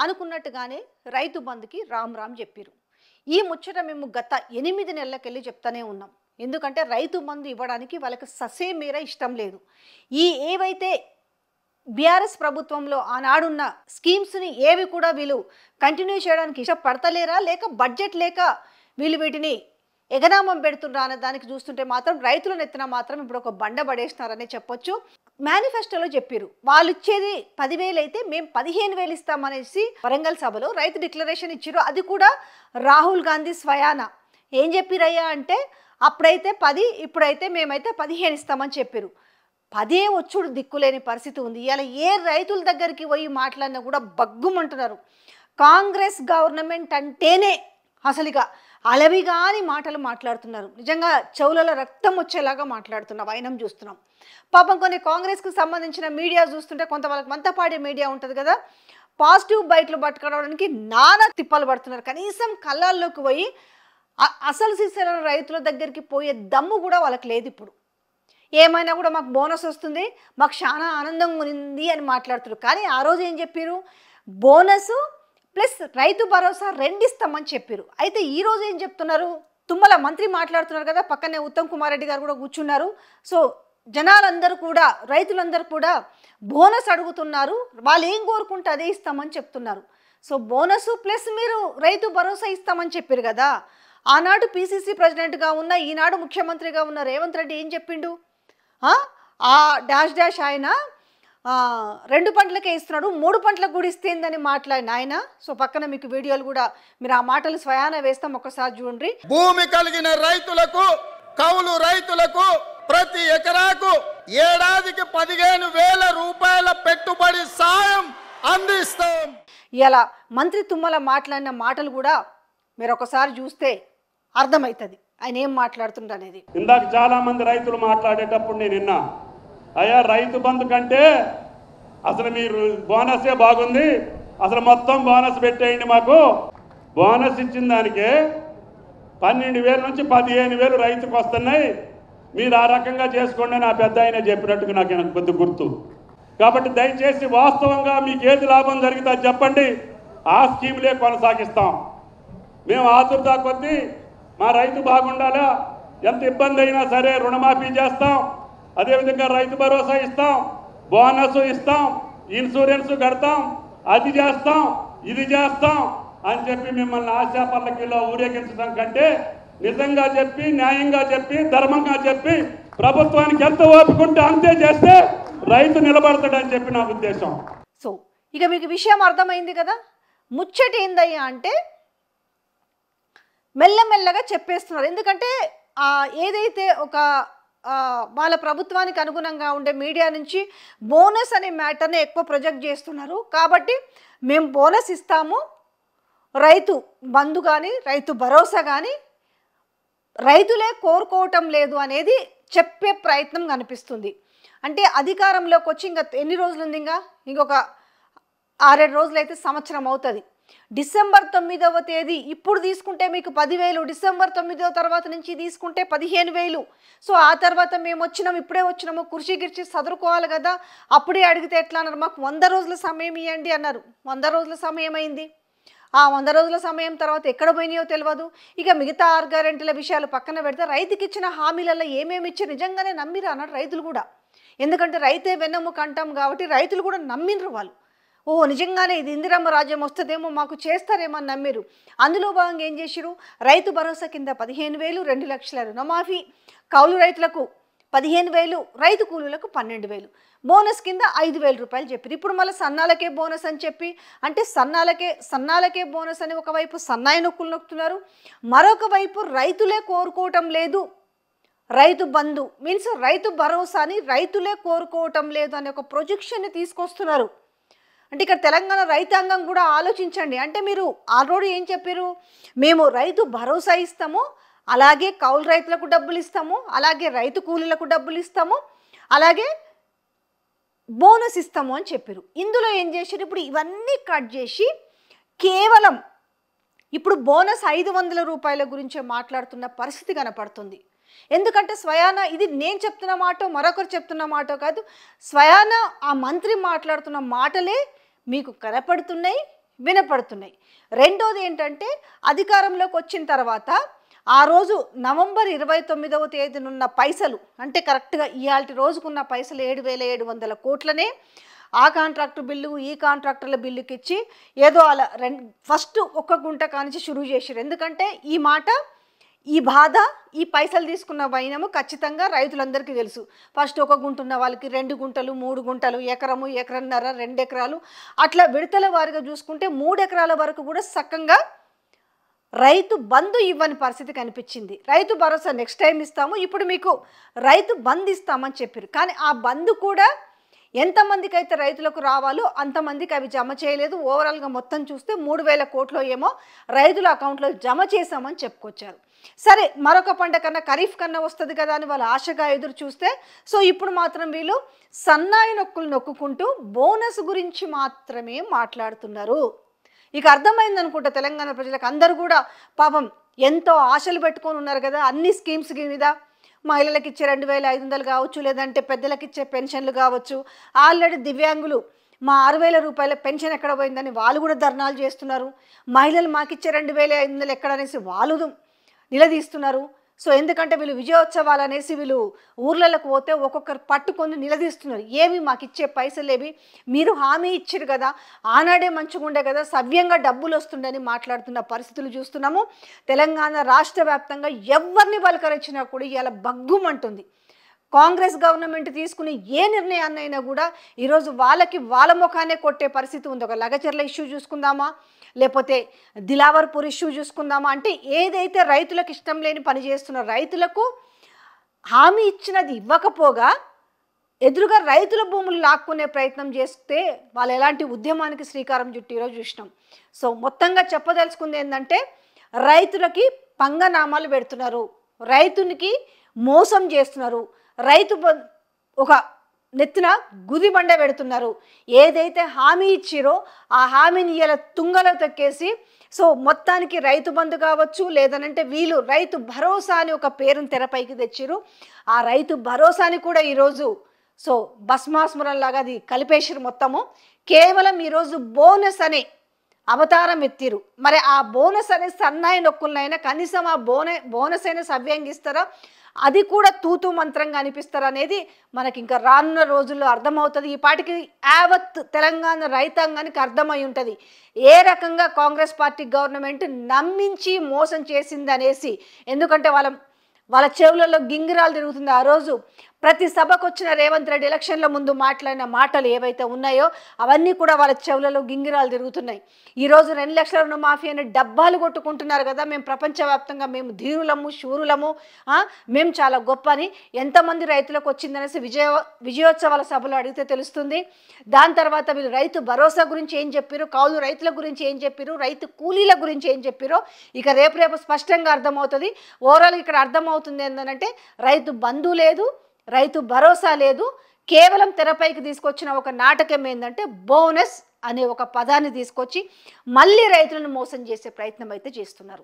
అనుకున్నట్టుగానే రైతు బంధుకి రామ్ రామ్ చెప్పారు. ఈ ముచ్చట మేము గత 8 నెలలకెళ్ళి చెప్తానే ఉన్నాం. ఎందుకంటే రైతు బంధు ఇవ్వడానికి వాళ్ళకి ససేమీర ఇష్టం లేదు. ఏవైతే బీఆర్ఎస్ ప్రభుత్వంలో ఆనాడున్న స్కీమ్స్ని ఏవి కూడా వీళ్ళు కంటిన్యూ చేయడానికి ఇష్టపడతలేరా, లేక బడ్జెట్ లేక వీళ్ళు వీటిని ఎగనామం పెడుతున్నా అనే దానికి చూస్తుంటే మాత్రం రైతుల నెత్తిన మాత్రం ఇప్పుడు ఒక బండ పడేస్తున్నారనే చెప్పొచ్చు. మేనిఫెస్టోలో చెప్పారు వాళ్ళు ఇచ్చేది 10,000 అయితే మేము 15,000 ఇస్తామనేసి వరంగల్ సభలో రైతు డిక్లరేషన్ ఇచ్చారు. అది కూడా రాహుల్ గాంధీ స్వయాన ఏం చెప్పిరయ్యా అంటే అప్పుడైతే 10 ఇప్పుడైతే మేమైతే 15 ఇస్తామని చెప్పారు. 10 వచ్చుడు దిక్కులేని పరిస్థితి ఉంది. ఇలా ఏ రైతుల దగ్గరికి పోయి మాట్లాడినా కూడా బగ్గుమంటున్నారు. కాంగ్రెస్ గవర్నమెంట్ అంటేనే అసలుగా అలవిగాని మాటలు మాట్లాడుతున్నారు. నిజంగా చెవులలో రక్తం వచ్చేలాగా మాట్లాడుతున్న వైనం చూస్తున్నాం. పాపం కొన్ని కాంగ్రెస్కు సంబంధించిన మీడియా చూస్తుంటే కొంత వాళ్ళకి మంతపాడే మీడియా ఉంటుంది కదా, పాజిటివ్ బయటలు పట్టుకోవడానికి నానా తిప్పలు పడుతున్నారు. కనీసం కళ్ళల్లోకి పోయి అసలు సిసల రైతుల దగ్గరికి పోయే దమ్ము కూడా వాళ్ళకి లేదు. ఇప్పుడు ఏమైనా కూడా మాకు బోనస్ వస్తుంది, మాకు చాలా ఆనందంగా ఉంది అని మాట్లాడుతున్నారు. కానీ ఆ రోజు ఏం చెప్పారు, బోనస్ ప్లస్ రైతు భరోసా 2 ఇస్తామని చెప్పారు. అయితే ఈరోజు ఏం చెప్తున్నారు, తుమ్మల మంత్రి మాట్లాడుతున్నారు కదా, పక్కనే ఉత్తమ్ కుమార్ రెడ్డి గారు కూడా కూర్చున్నారు. సో జనాలందరూ కూడా రైతులందరూ కూడా బోనస్ అడుగుతున్నారు, వాళ్ళు ఏం కోరుకుంటే అదే ఇస్తామని చెప్తున్నారు. సో బోనస్ ప్లస్ మీరు రైతు భరోసా ఇస్తామని చెప్పారు కదా. ఆనాడు పిసిసి ప్రెసిడెంట్గా ఉన్న ఈనాడు ముఖ్యమంత్రిగా ఉన్న రేవంత్ రెడ్డి ఏం చెప్పిండు, ఆ డాష్ ఆయన 2 పంటలకే ఇస్తున్నాడు, 3 పంటలకు కూడా ఇస్తేందని మాట్లాడిన ఆయన. సో పక్కన మీకు వీడియోలు కూడా మీరు ఆ మాటలు స్వయాన వేస్తాం, ఒకసారి చూడండి. భూమి కలిగిన రైతులకు, కౌలు రైతులకు ప్రతి ఎకరాకు ఏడాదికి 15,000 రూపాయల పెట్టుబడి సాయం అందిస్తాం. ఇలా మంత్రి తుమ్మల మాట్లాడిన మాటలు కూడా మీరు ఒకసారి చూస్తే అర్థమవుతుంది ఆయన ఏం మాట్లాడుతుండ అనేది. ఇందాక చాలా మంది రైతులు మాట్లాడేటప్పుడు నేను విన్నా, అయ్యా రైతు బంధు కంటే అసలు మీరు బోనసే బాగుంది, అసలు మొత్తం బోనస్ పెట్టేయండి, మాకు బోనస్ ఇచ్చిన దానికే 12,000 నుంచి 15,000 రైతుకు వస్తున్నాయి, మీరు ఆ రకంగా చేసుకోండి అని ఆ పెద్ద ఆయన చెప్పినట్టుగా నాకు కొద్ది గుర్తు. కాబట్టి దయచేసి వాస్తవంగా మీకు ఏది లాభం జరిగితే అది చెప్పండి, ఆ స్కీములే కొనసాగిస్తాం. మేము ఆతురతా కొద్దీ మా రైతు బాగుండాలా, ఎంత ఇబ్బంది అయినా సరే రుణమాఫీ చేస్తాం, అదేవిధంగా రైతు భరోసా ఇస్తాం, బోనస్ ఇస్తాం, ఇన్సూరెన్స్ కడతాం, అది చేస్తాం ఇది చేస్తాం అని చెప్పి మిమ్మల్ని ఆశా పల్లకిలో ఊరేగించడం కంటే నిజంగా చెప్పి, న్యాయంగా చెప్పి, ధర్మంగా చెప్పి ప్రభుత్వానికి ఎంత ఓపుకుంటే అంతే చేస్తే రైతు నిలబడతాడని చెప్పి నా ఉద్దేశం. సో ఇక మీకు విషయం అర్థమైంది కదా. ముచ్చట ఏందయ్యా అంటే మెల్లమెల్లగా చెప్పేస్తున్నారు. ఎందుకంటే ఏదైతే ఒక వాళ్ళ ప్రభుత్వానికి అనుగుణంగా ఉండే మీడియా నుంచి బోనస్ అనే మ్యాటర్ని ఎక్కువ ప్రొజెక్ట్ చేస్తున్నారు. కాబట్టి మేము బోనస్ ఇస్తాము, రైతు బంధు కానీ రైతు భరోసా కానీ రైతులే కోరుకోవటం లేదు అనేది చెప్పే ప్రయత్నం కనిపిస్తుంది. అంటే అధికారంలోకి వచ్చి ఇంకా ఎన్ని రోజులు ఉంది, ఇంకొక 6-7 రోజులు అయితే సంవత్సరం అవుతుంది. డిసెంబర్ 9వ తేదీ ఇప్పుడు తీసుకుంటే మీకు 10,000, డిసెంబర్ 9వ తర్వాత నుంచి తీసుకుంటే 15,000. సో ఆ తర్వాత మేము వచ్చినాము, ఇప్పుడే వచ్చినాము, కుర్చీ గిర్చి చదువుకోవాలి కదా, అప్పుడే అడిగితే ఎట్లా అన్నారు, మాకు 100 రోజుల సమయం ఇవ్వండి అన్నారు. 100 రోజుల సమయం అయింది. ఆ 100 రోజుల సమయం తర్వాత ఎక్కడ పోయినాయో తెలియదు. ఇక మిగతా 6 గ్యారెంటీల విషయాలు పక్కన పెడితే రైతుకి ఇచ్చిన హామీలలో ఏమేమి ఇచ్చి నిజంగానే నమ్మిరు అన్నారు రైతులు కూడా. ఎందుకంటే రైతే వెన్నెముక అంటాం కాబట్టి రైతులు కూడా నమ్మినరు. వాళ్ళు నిజంగానే ఇది ఇందిరమ్మ రాజ్యం వస్తుందేమో, మాకు చేస్తారేమో అని నమ్మిరు. అందులో భాగంగా ఏం చేసిరు, రైతు భరోసా కింద 15,000, 2 లక్షల రుణమాఫీ, కౌలు రైతులకు 15,000, రైతు కూలీలకు 12,000, బోనస్ కింద 5,000 రూపాయలు చెప్పారు. ఇప్పుడు మళ్ళీ సన్నాలకే బోనస్ అని చెప్పి, అంటే సన్నాలకే బోనస్ అని ఒకవైపు సన్నాయి నొక్కులు నొక్కుతున్నారు, మరొక వైపు రైతులే కోరుకోవటం లేదు, రైతు బంధు మీన్స్ రైతు భరోసాని రైతులే కోరుకోవటం లేదు అనే ఒక ప్రొజెక్షన్ని తీసుకొస్తున్నారు. అంటే ఇక్కడ తెలంగాణ రైతాంగం కూడా ఆలోచించండి. అంటే మీరు ఆల్రెడీ ఏం చెప్పారు, మేము రైతు భరోసా ఇస్తాము, అలాగే కౌలు రైతులకు డబ్బులు ఇస్తాము, అలాగే రైతు కూలీలకు డబ్బులు ఇస్తాము, అలాగే బోనస్ ఇస్తాము అని చెప్పారు. ఇందులో ఏం చేశారు, ఇప్పుడు ఇవన్నీ కట్ చేసి కేవలం ఇప్పుడు బోనస్ 500 రూపాయల గురించే మాట్లాడుతున్న పరిస్థితి కనపడుతుంది. ఎందుకంటే స్వయాన ఇది నేను చెప్తున్న మాట మరొకరు చెప్తున్న మాట కాదు, స్వయాన ఆ మంత్రి మాట్లాడుతున్న మాటలే మీకు కనపడుతున్నాయి, వినపడుతున్నాయి. రెండోది ఏంటంటే అధికారంలోకి వచ్చిన తర్వాత ఆ రోజు నవంబర్ 29వ తేదీనున్న పైసలు అంటే కరెక్ట్గా ఇవాళ రోజుకున్న పైసలు 7,700 కోట్లనే ఆ కాంట్రాక్టర్ బిల్లు ఈ కాంట్రాక్టర్ల బిల్లుకి ఇచ్చి ఏదో అలా ఫస్ట్ ఒక్క గుంట కానించి షురూ చేశారు. ఎందుకంటే ఈ మాట ఈ బాధ ఈ పైసలు తీసుకున్న వైనము ఖచ్చితంగా రైతులందరికీ తెలుసు. ఫస్ట్ ఒక గుంట ఉన్న వాళ్ళకి 2 గుంటలు 3 గుంటలు ఎకరము ఎకరన్నర 2 ఎకరాలు అట్లా విడతల వారిగా చూసుకుంటే 3 ఎకరాల వరకు కూడా సక్కంగా రైతు బంధు ఇవ్వని పరిస్థితి కనిపించింది. రైతు భరోసా నెక్స్ట్ టైం ఇస్తాము, ఇప్పుడు మీకు రైతు బంధు ఇస్తామని చెప్పారు. కానీ ఆ బంధు కూడా ఎంతమందికి అయితే రైతులకు రావాలో అంతమందికి అవి జమ చేయలేదు. ఓవరాల్గా మొత్తం చూస్తే 3,000 కోట్లు ఏమో రైతుల అకౌంట్లో జమ చేశామని చెప్పుకొచ్చారు. సరే, మరొక పంట కన్నా ఖరీఫ్ కన్నా వస్తుంది కదా అని వాళ్ళు ఆశగా ఎదురు చూస్తే సో ఇప్పుడు మాత్రం వీళ్ళు సన్నాయి నొక్కులు నొక్కుంటూ బోనస్ గురించి మాత్రమే మాట్లాడుతున్నారు. ఇక అర్థమైంది అనుకుంటా తెలంగాణ ప్రజలకు అందరూ కూడా పాపం ఎంతో ఆశలు పెట్టుకొని ఉన్నారు కదా అన్ని స్కీమ్స్ మీద. మహిళలకు ఇచ్చే 2,500 కావచ్చు, లేదంటే పెద్దలకు ఇచ్చే పెన్షన్లు కావచ్చు. ఆల్రెడీ దివ్యాంగులు మా 6,000 రూపాయల పెన్షన్ ఎక్కడ పోయిందని వాళ్ళు కూడా ధర్నాలు చేస్తున్నారు. మహిళలు మాకు ఇచ్చే 2,500 ఎక్కడనేసి వాళ్ళు నిలదీస్తున్నారు. సో ఎందుకంటే వీళ్ళు విజయోత్సవాలు అనేసి వీళ్ళు ఊర్లలోకి పోతే ఒక్కొక్కరు పట్టుకొని నిలదీస్తున్నారు. ఏమి మాకు ఇచ్చే పైసలు ఏవి, మీరు హామీ ఇచ్చారు కదా, ఆనాడే మంచిగా ఉండే కదా, సవ్యంగా డబ్బులు వస్తుండని మాట్లాడుతున్న పరిస్థితులు చూస్తున్నాము. తెలంగాణ రాష్ట్ర వ్యాప్తంగా ఎవరిని పలకరించినా కూడా ఇలా బగ్గుమంటుంది. కాంగ్రెస్ గవర్నమెంట్ తీసుకునే ఏ నిర్ణయాన్నైనా కూడా ఈరోజు వాళ్ళ ముఖానే కొట్టే పరిస్థితి ఉంది. ఒక లగచర్ల ఇష్యూ చూసుకుందామా, లేకపోతే దిలావర్పూర్ ఇష్యూ చూసుకుందామా, అంటే ఏదైతే రైతులకు ఇష్టం లేని పని చేస్తున్న రైతులకు హామీ ఇచ్చినది ఇవ్వకపోగా ఎదురుగా రైతుల భూములు లాక్కునే ప్రయత్నం చేస్తే వాళ్ళు ఎలాంటి ఉద్యమానికి శ్రీకారం చుట్టి ఈరోజు చూసినాం. సో మొత్తంగా చెప్పదలుచుకుంది ఏంటంటే రైతులకి పంగనామాలు పెడుతున్నారు, రైతునికి మోసం చేస్తున్నారు, రైతు ఒక నెత్తిన గుదిబండ పెడుతున్నారు. ఏదైతే హామీ ఇచ్చిరో ఆ హామీని ఇలా తుంగలో తొక్కేసి సో మొత్తానికి రైతు బంధు కావచ్చు, లేదనంటే వీళ్ళు రైతు భరోసా అని ఒక పేరును తెరపైకి తెచ్చిరు. ఆ రైతు భరోసాని కూడా ఈరోజు సో భస్మాస్మరంలాగా అది కలిపేసిరు మొత్తము. కేవలం ఈరోజు బోనస్ అనే అవతారం ఎత్తిరు. మరి ఆ బోనస్ అనే సన్నాయి నొక్కులైనా కనీసం ఆ బోనస్ అయినా సవ్యంగా ఇస్తారా, అది కూడా తూతూ మంత్రంగా అనిపిస్తారు అనేది మనకి ఇంకా రానున్న రోజుల్లో అర్థమవుతుంది. ఈ పాటికి యావత్ తెలంగాణ రైతాంగానికి అర్థమై ఉంటుంది ఏ రకంగా కాంగ్రెస్ పార్టీ గవర్నమెంట్ నమ్మించి మోసం చేసింది అనేసి. ఎందుకంటే వాళ్ళ చెవులలో గింగిరాలు తిరుగుతుంది. ఆ రోజు ప్రతి సభకు వచ్చిన రేవంత్ రెడ్డి ఎలక్షన్ల ముందు మాట్లాడిన మాటలు ఏవైతే ఉన్నాయో అవన్నీ కూడా వాళ్ళ చెవులలో గింగిరాలు తిరుగుతున్నాయి. ఈరోజు 2 లక్షల రుణమాఫీ అనే డబ్బాలు కొట్టుకుంటున్నారు కదా, మేము ప్రపంచవ్యాప్తంగా మేము ధీరులము శూరులము, మేము చాలా గొప్ప అని ఎంతమంది రైతులకు వచ్చిందనేసి విజయోత్సవాల సభలో అడిగితే తెలుస్తుంది. దాని తర్వాత వీళ్ళు రైతు భరోసా గురించి ఏం చెప్పారు, కౌలు రైతుల గురించి ఏం చెప్పారు, రైతు కూలీల గురించి ఏం చెప్పారో ఇక రేపు స్పష్టంగా అర్థమవుతుంది. ఓవరాల్ ఇక్కడ అర్థమవుతుంది ఏంటంటే రైతు బంధు లేదు, రైతు భరోసా లేదు, కేవలం తెరపైకి తీసుకొచ్చిన ఒక నాటకం ఏంటంటే బోనస్ అనే ఒక పదాన్ని తీసుకొచ్చి మళ్ళీ రైతులను మోసం చేసే ప్రయత్నం అయితే చేస్తున్నారు.